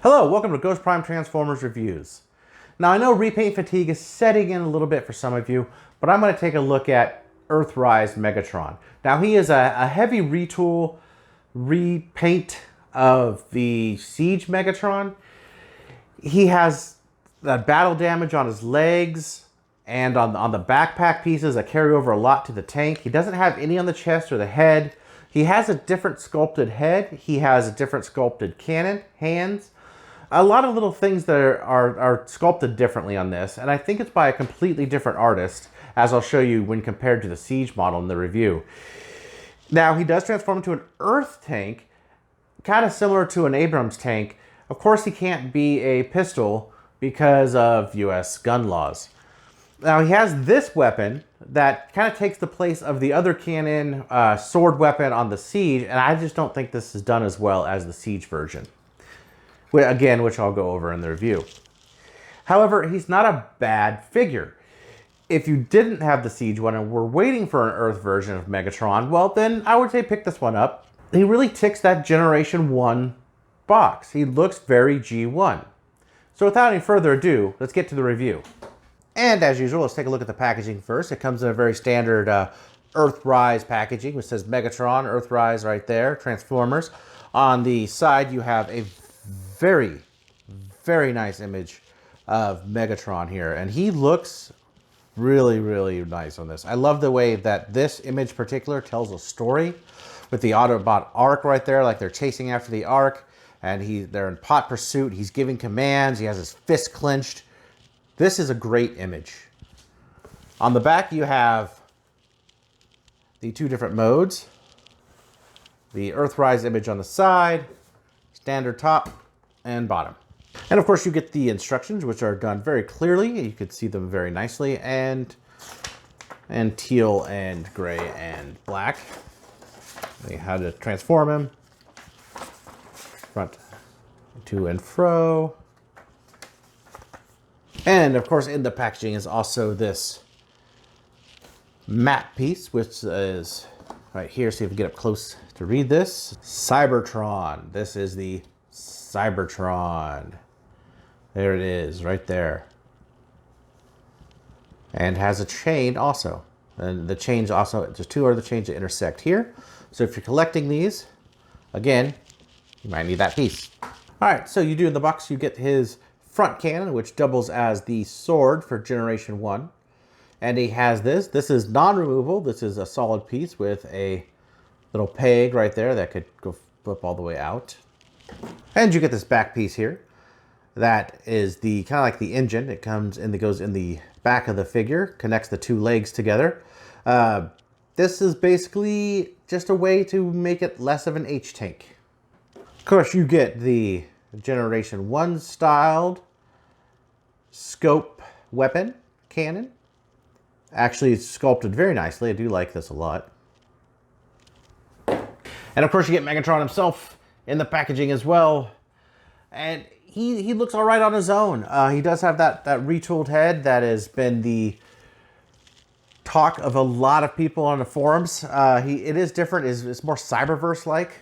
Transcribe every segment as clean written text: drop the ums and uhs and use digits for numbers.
Hello, welcome to Ghost Prime Transformers Reviews. Now I know repaint fatigue is setting in a little bit for some of you, but I'm going to take a look at Earthrise Megatron. Now he is a heavy retool, repaint of the Siege Megatron. He has battle damage on his legs and on the backpack pieces that carry over a lot to the tank. He doesn't have any on the chest or the head. He has a different sculpted head. He has a different sculpted cannon, hands. A lot of little things that are sculpted differently on this, and I think it's by a completely different artist, as I'll show you when compared to the Siege model in the review. Now, he does transform into an Earth tank, kind of similar to an Abrams tank. Of course, he can't be a pistol because of US gun laws. Now, he has this weapon that kind of takes the place of the other cannon sword weapon on the Siege, and I just don't think this is done as well as the Siege version. Again, which I'll go over in the review. However, he's not a bad figure. If you didn't have the Siege one and were waiting for an Earth version of Megatron, well then I would say pick this one up. He really ticks that Generation 1 box. He looks very G1. So without any further ado, let's get to the review. And as usual, let's take a look at the packaging first. It comes in a very standard Earthrise packaging, which says Megatron, Earthrise right there, Transformers. On the side, you have a very, very nice image of Megatron here. And he looks really, really nice on this. I love the way that this image in particular tells a story with the Autobot Ark right there, like they're chasing after the Ark, and they're in hot pursuit. He's giving commands. He has his fist clenched. This is a great image. On the back, you have the two different modes. The Earthrise image on the side, standard top and bottom. And of course you get the instructions, which are done very clearly. You can see them very nicely, and teal and gray and black. How to transform him, front to and fro. And of course in the packaging is also this map piece, which is right here. See if we get up close to read this. Cybertron. This is the Cybertron. There it is, right there. And has a chain also. And the chains also, just two are the chains that intersect here. So if you're collecting these, again, you might need that piece. All right, so you do in the box, you get his front cannon, which doubles as the sword for Generation 1. And he has this. This is non-removable. This is a solid piece with a little peg right there that could go flip all the way out. And you get this back piece here. That is the kind of like the engine. It comes in, it goes in the back of the figure, connects the two legs together. This is basically just a way to make it less of an H-tank. Of course, you get the Generation 1 styled scope weapon cannon. Actually, it's sculpted very nicely. I do like this a lot. And of course, you get Megatron himself in the packaging as well. And he looks all right on his own. He does have that retooled head that has been the talk of a lot of people on the forums. It is different. It's more Cyberverse-like.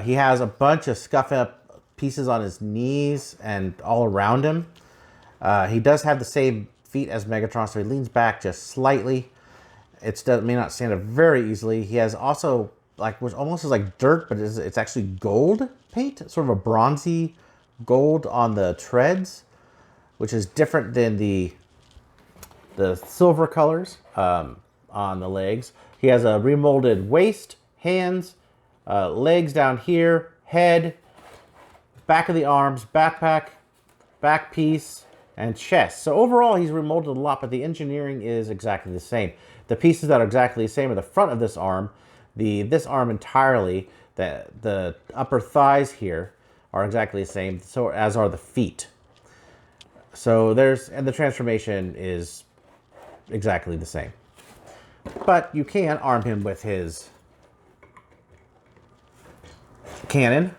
He has a bunch of scuff up pieces on his knees and all around him. He does have the same feet as Megatron, so he leans back just slightly. It may not stand up very easily. He has also which almost is like dirt, but it's actually gold paint, sort of a bronzy gold on the treads, which is different than the silver colors on the legs. He has a remolded waist, hands, legs down here, head, back of the arms, backpack, back piece, and chest. So overall, he's remolded a lot, but the engineering is exactly the same. The pieces that are exactly the same are the front of this arm, this arm entirely, the upper thighs here are exactly the same, so as are the feet. So and the transformation is exactly the same. But you can arm him with his cannon.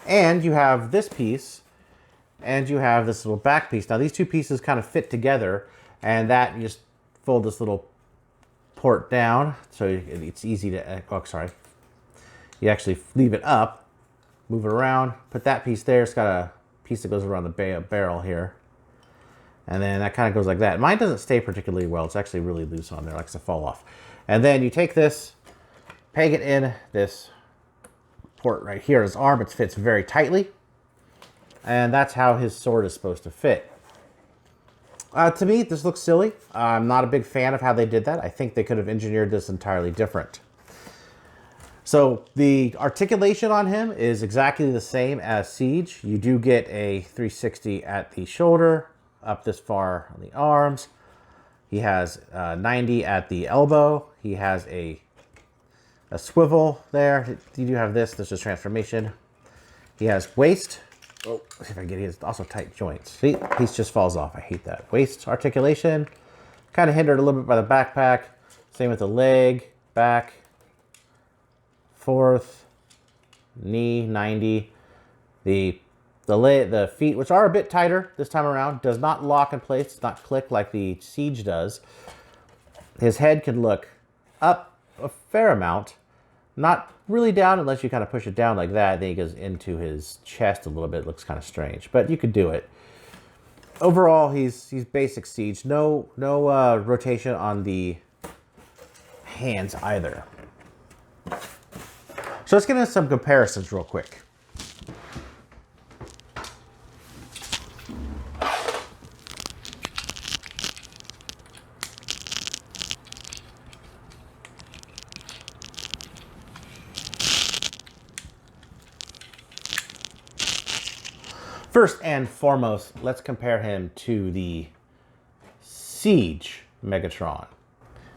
And you have this piece, and you have this little back piece. Now these two pieces kind of fit together, and that you just fold this little port down, so it's easy to, you actually leave it up, move it around, put that piece there. It's got a piece that goes around the barrel here. And then that kind of goes like that. Mine doesn't stay particularly well. It's actually really loose on there, likes to fall off. And then you take this, peg it in this port right here, his arm. It fits very tightly. And that's how his sword is supposed to fit. To me, this looks silly. I'm not a big fan of how they did that. I think they could have engineered this entirely different. So the articulation on him is exactly the same as Siege. You do get a 360 at the shoulder, up this far on the arms. He has 90 at the elbow. He has a swivel there. You do have this. This is transformation. He has waist. Oh, let's see if I can get it. He has also tight joints. See, piece just falls off. I hate that. Waist articulation. Kind of hindered a little bit by the backpack. Same with the leg, back, fourth, knee, 90. The feet, which are a bit tighter this time around, does not lock in place. It's not click like the Siege does. His head can look up a fair amount. Not really down unless you kind of push it down like that. Then he goes into his chest a little bit. It looks kind of strange, but you could do it. Overall, he's basic Siege. No rotation on the hands either. So let's get into some comparisons real quick. First and foremost, let's compare him to the Siege Megatron.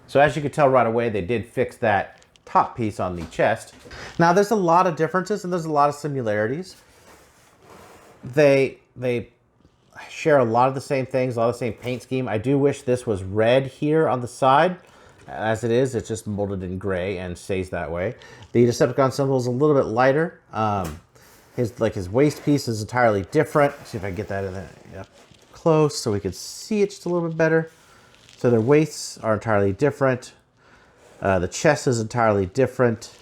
So as you can tell right away, they did fix that top piece on the chest. Now there's a lot of differences and there's a lot of similarities. They share a lot of the same things, a lot of the same paint scheme. I do wish this was red here on the side. As it is, it's just molded in gray and stays that way. The Decepticon symbol is a little bit lighter. His waist piece is entirely different. Let's see if I can get that in there close so we can see it just a little bit better. So their waists are entirely different. The chest is entirely different.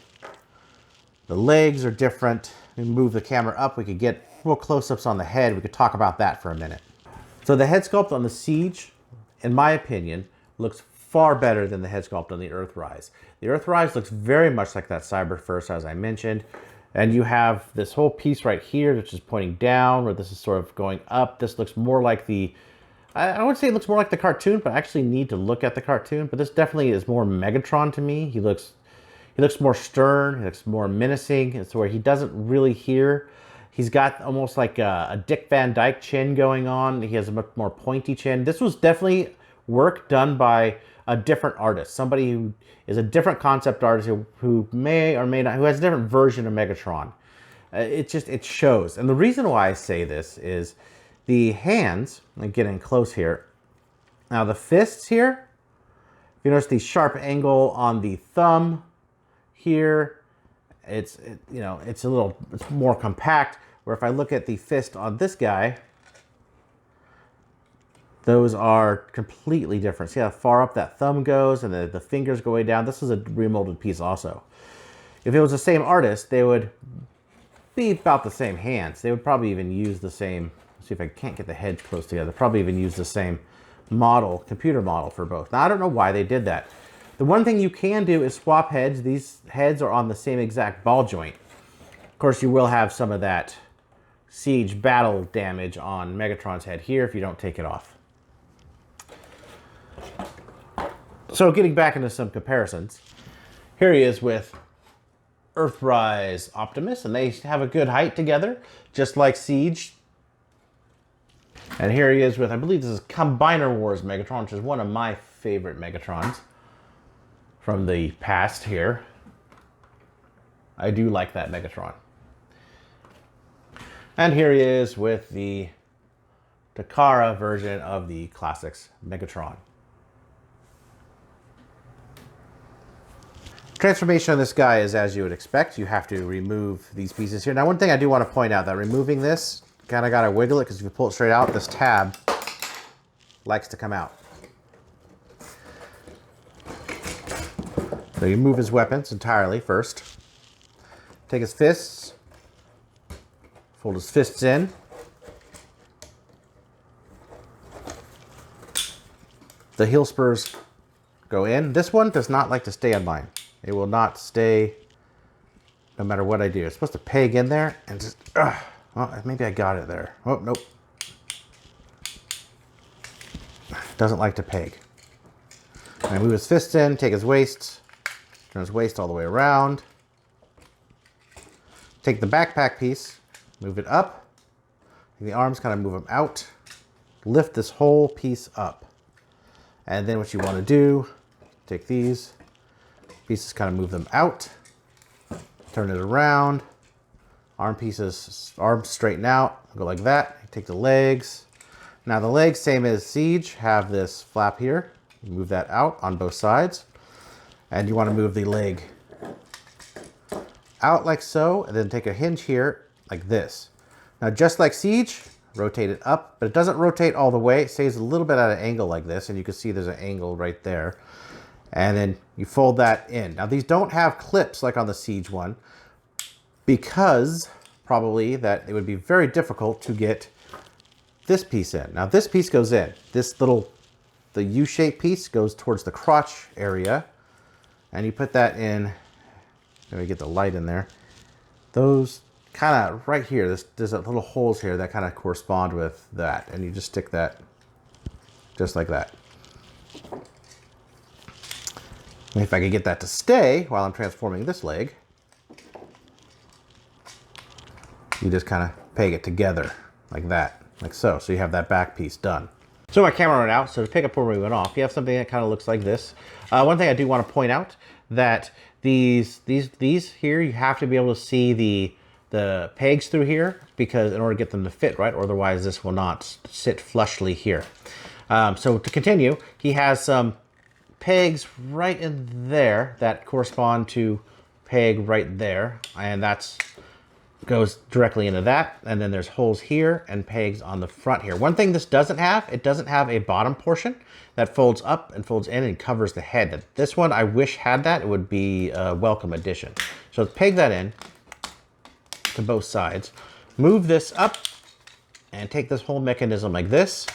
The legs are different. We move the camera up. We could get real close-ups on the head. We could talk about that for a minute. So the head sculpt on the Siege, in my opinion, looks far better than the head sculpt on the Earthrise. The Earthrise looks very much like that Cybertron, as I mentioned. And you have this whole piece right here, which is pointing down, where this is sort of going up. This looks more like the, I would say it looks more like the cartoon, but I actually need to look at the cartoon. But this definitely is more Megatron to me. He looks more stern. He looks more menacing. It's where he doesn't really hear. He's got almost like a Dick Van Dyke chin going on. He has a much more pointy chin. This was definitely work done by a different artist, somebody who is a different concept artist who may or may not, who has a different version of Megatron. It shows. And the reason why I say this is the hands, I'm getting close here. Now the fists here, if you notice the sharp angle on the thumb here, it's more compact. Where if I look at the fist on this guy, those are completely different. See how far up that thumb goes and the fingers go way down? This is a remolded piece also. If it was the same artist, they would be about the same hands. They would probably even use the same, let's see if I can't get the heads close together, probably even use the same model, computer model for both. Now, I don't know why they did that. The one thing you can do is swap heads. These heads are on the same exact ball joint. Of course, you will have some of that Siege battle damage on Megatron's head here if you don't take it off. So getting back into some comparisons, here he is with Earthrise Optimus, and they have a good height together, just like Siege. And here he is with, I believe this is Combiner Wars Megatron, which is one of my favorite Megatrons from the past here. I do like that Megatron. And here he is with the Takara version of the Classics Megatron. Transformation on this guy is as you would expect. You have to remove these pieces here. Now, one thing I do want to point out, that removing this, kind of got to wiggle it, because if you pull it straight out, this tab likes to come out. So you move his weapons entirely first. Take his fists, Fold his fists in. The heel spurs go in. This one does not like to stay on mine. It will not stay no matter what I do. It's supposed to peg in there and just, well, maybe I got it there. Oh, nope. Doesn't like to peg. I move his fists in, take his waist, turn his waist all the way around. Take the backpack piece, move it up. The arms kind of move them out. Lift this whole piece up. And then what you want to do, take these pieces, kind of move them out, turn it around, arms straighten out, go like that. Take the legs. Now the legs, same as Siege, have this flap here. You move that out on both sides. And you want to move the leg out like so, and then take a hinge here like this. Now just like Siege, rotate it up, but it doesn't rotate all the way. It stays a little bit at an angle like this, and you can see there's an angle right there. And then you fold that in. Now these don't have clips like on the Siege one, because probably that it would be very difficult to get this piece in. Now this piece goes in. This little, the U-shaped piece goes towards the crotch area, and you put that in. Let me get the light in there. Those kind of right here, there's little holes here that kind of correspond with that, and you just stick that just like that. And if I could get that to stay while I'm transforming this leg, you just kind of peg it together like that, like so. So you have that back piece done. So my camera went out, so to pick up where we went off, you have something that kind of looks like this. One thing I do want to point out, that these here, you have to be able to see the pegs through here, because in order to get them to fit right, or otherwise this will not sit flushly here. So to continue, he has some pegs right in there that correspond to peg right there, and that's goes directly into that. And then there's holes here and pegs on the front here. One thing this doesn't have, it doesn't have a bottom portion that folds up and folds in and covers the head. This one I wish had that. It would be a welcome addition. So peg that in to both sides, move this up, and take this whole mechanism like this,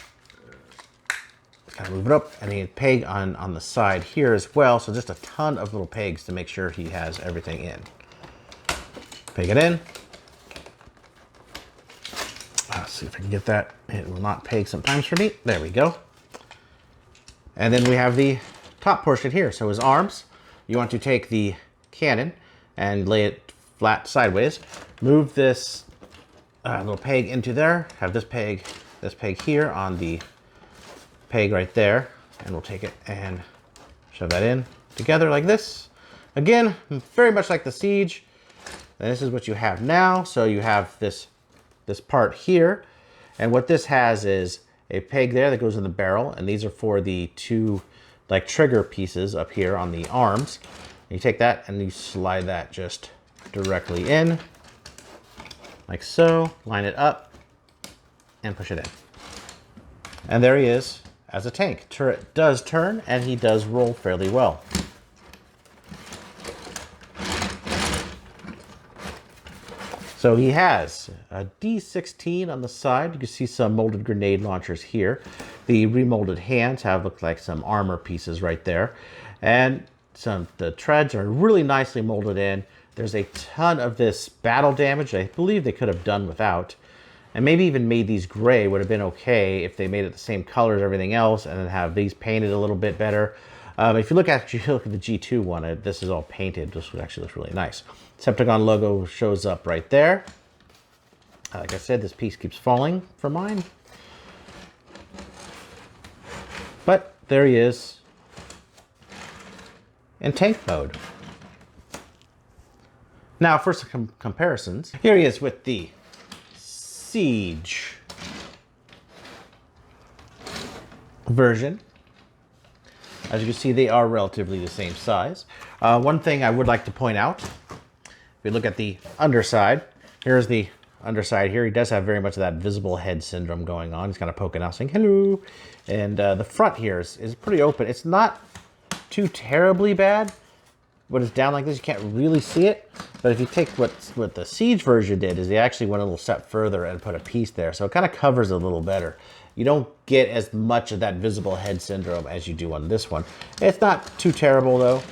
kind of move it up, and he peg on the side here as well. So just a ton of little pegs to make sure he has everything in. Peg it in. Let's see if I can get that. It will not peg sometimes for me. There we go. And then we have the top portion here. So his arms, you want to take the cannon and lay it flat sideways. Move this little peg into there. Have this peg here on the peg right there. And we'll take it and shove that in together like this. Again, very much like the Siege. And this is what you have now. So you have this part here. And what this has is a peg there that goes in the barrel. And these are for the two like trigger pieces up here on the arms. And you take that and you slide that just directly in, like so, line it up, and push it in. And there he is as a tank. Turret does turn, and he does roll fairly well. So he has a D16 on the side. You can see some molded grenade launchers here. The remolded hands have looked like some armor pieces right there. And the treads are really nicely molded in. There's a ton of this battle damage I believe they could have done without. And maybe even made these gray would have been okay if they made it the same color as everything else, and then have these painted a little bit better. If you look at the G2 one, this is all painted. This actually looks really nice. Decepticon logo shows up right there. Like I said, this piece keeps falling for mine. But there he is in tank mode. Now for some comparisons, here he is with the Siege version. As you can see, they are relatively the same size. One thing I would like to point out, if we look at the underside, here's the underside here. He does have very much of that visible head syndrome going on. He's kind of poking out saying hello. And the front here is pretty open. It's not too terribly bad, when it's down like this, you can't really see it. But if you take what the Siege version did, is they actually went a little step further and put a piece there. So it kind of covers it a little better. You don't get as much of that visible head syndrome as you do on this one. It's not too terrible though.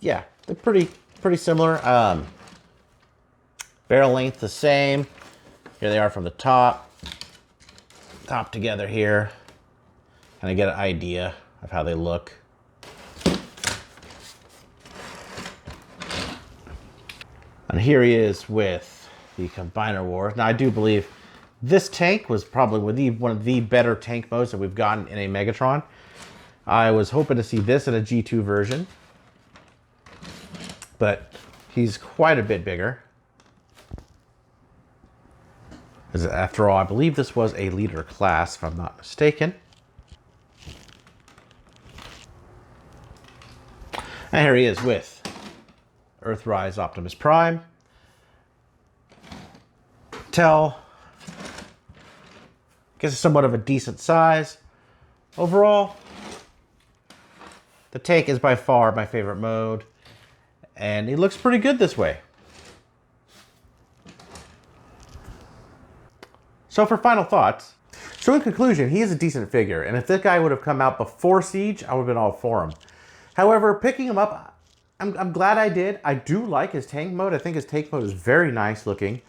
Yeah, they're pretty similar. Barrel length the same. Here they are from the top together here. Kind of get an idea of how they look. And here he is with the Combiner War. Now I do believe this tank was probably one of the better tank modes that we've gotten in a Megatron. I was hoping to see this in a G2 version, but he's quite a bit bigger. After all, I believe this was a leader class, if I'm not mistaken. And here he is with Earthrise Optimus Prime. Guess it's somewhat of a decent size. Overall, the tank is by far my favorite mode, and he looks pretty good this way. So for final thoughts, so in conclusion, he is a decent figure, and if this guy would have come out before Siege, I would have been all for him. However, picking him up, I'm glad I did. I do like his tank mode. I think his tank mode is very nice looking.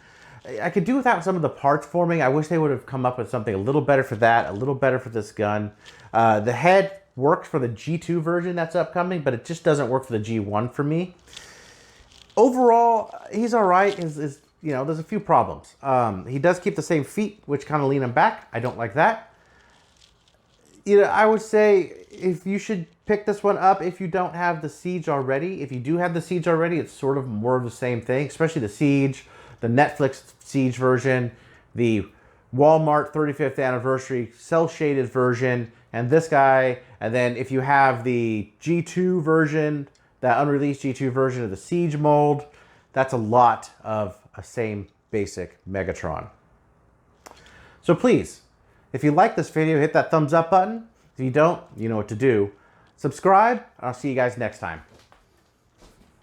I could do without some of the parts forming. I wish they would have come up with something a little better for that, a little better for this gun. The head works for the G2 version that's upcoming, but it just doesn't work for the G1 for me. Overall, he's all right. You know, there's a few problems. He does keep the same feet, which kind of lean him back. I don't like that. You know, I would say if you should pick this one up if you don't have the Siege already. If you do have the Siege already, it's sort of more of the same thing, especially the Siege, the Netflix Siege version, the Walmart 35th anniversary cel-shaded version, and this guy. And then if you have the G2 version, that unreleased G2 version of the Siege mold, that's a lot of a same basic Megatron. So please, if you like this video, hit that thumbs up button. If you don't, you know what to do. Subscribe, and I'll see you guys next time.